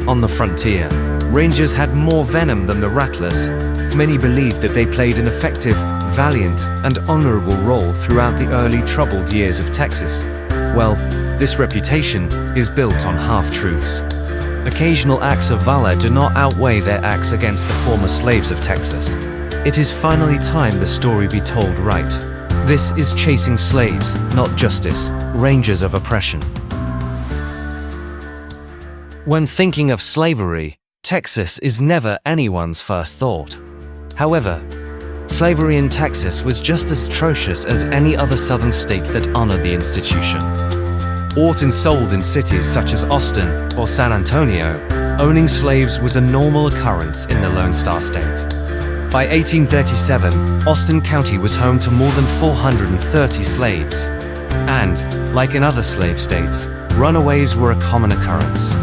On the frontier, Rangers had more venom than the Rattlers. Many believed that they played an effective, valiant, and honorable role throughout the early troubled years of Texas. Well, this reputation is built on half-truths. Occasional acts of valor do not outweigh their acts against the former slaves of Texas. It is finally time the story be told right. This is Chasing Slaves, Not Justice, Rangers of Oppression. When thinking of slavery, Texas is never anyone's first thought. However, slavery in Texas was just as atrocious as any other southern state that honored the institution. Bought and sold in cities such as Austin or San Antonio, owning slaves was a normal occurrence in the Lone Star State. By 1837, Austin County was home to more than 430 slaves. And, like in other slave states, runaways were a common occurrence.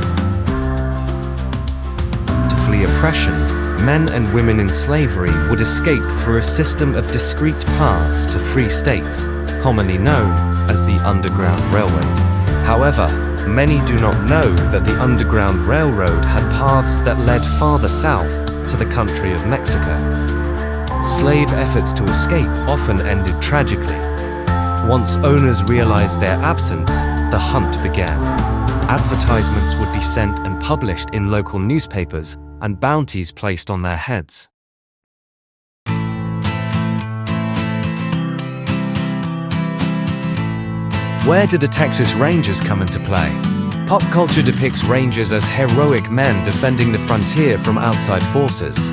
To flee oppression, men and women in slavery would escape through a system of discrete paths to free states, commonly known as the Underground Railroad. However, many do not know that the Underground Railroad had paths that led farther south to the country of Mexico. Slave efforts to escape often ended tragically. Once owners realized their absence, the hunt began. Advertisements would be sent and published in local newspapers, and bounties placed on their heads. Where did the Texas Rangers come into play? Pop culture depicts Rangers as heroic men defending the frontier from outside forces.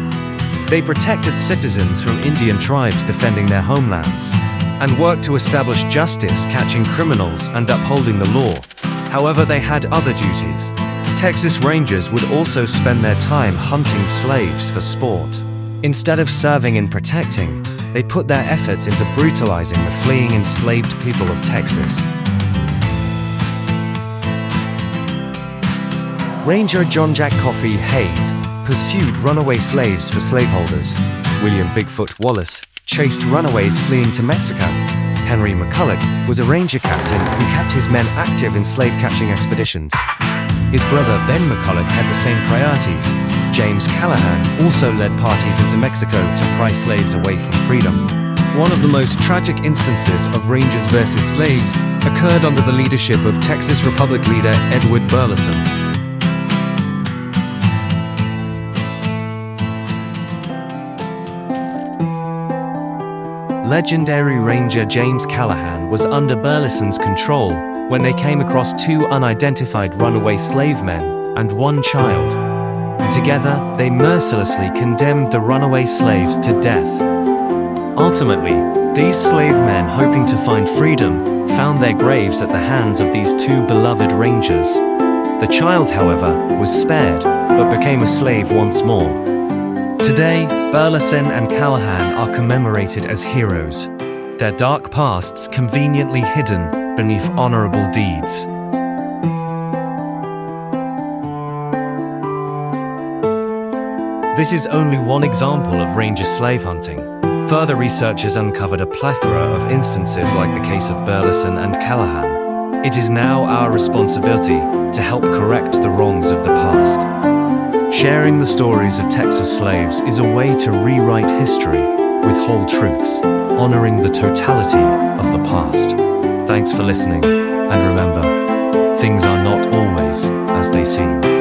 They protected citizens from Indian tribes defending their homelands, and worked to establish justice, catching criminals and upholding the law. However, they had other duties. Texas Rangers would also spend their time hunting slaves for sport. Instead of serving and protecting, they put their efforts into brutalizing the fleeing enslaved people of Texas. Ranger John Jack Coffee Hayes pursued runaway slaves for slaveholders. William Bigfoot Wallace chased runaways fleeing to Mexico. Henry McCulloch was a ranger captain who kept his men active in slave-catching expeditions. His brother Ben McCulloch had the same priorities. James Callahan also led parties into Mexico to pry slaves away from freedom. One of the most tragic instances of Rangers versus slaves occurred under the leadership of Texas Republic leader Edward Burleson. Legendary Ranger James Callahan was under Burleson's control when they came across two unidentified runaway slave men and one child. Together, they mercilessly condemned the runaway slaves to death. Ultimately, these slave men, hoping to find freedom, found their graves at the hands of these two beloved rangers. The child, however, was spared, but became a slave once more. Today, Burleson and Callahan are commemorated as heroes, their dark pasts conveniently hidden beneath honorable deeds. This is only one example of Ranger slave hunting. Further research has uncovered a plethora of instances like the case of Burleson and Callahan. It is now our responsibility to help correct the wrongs of the past. Sharing the stories of Texas slaves is a way to rewrite history with whole truths, honoring the totality of the past. Thanks for listening, and remember, things are not always as they seem.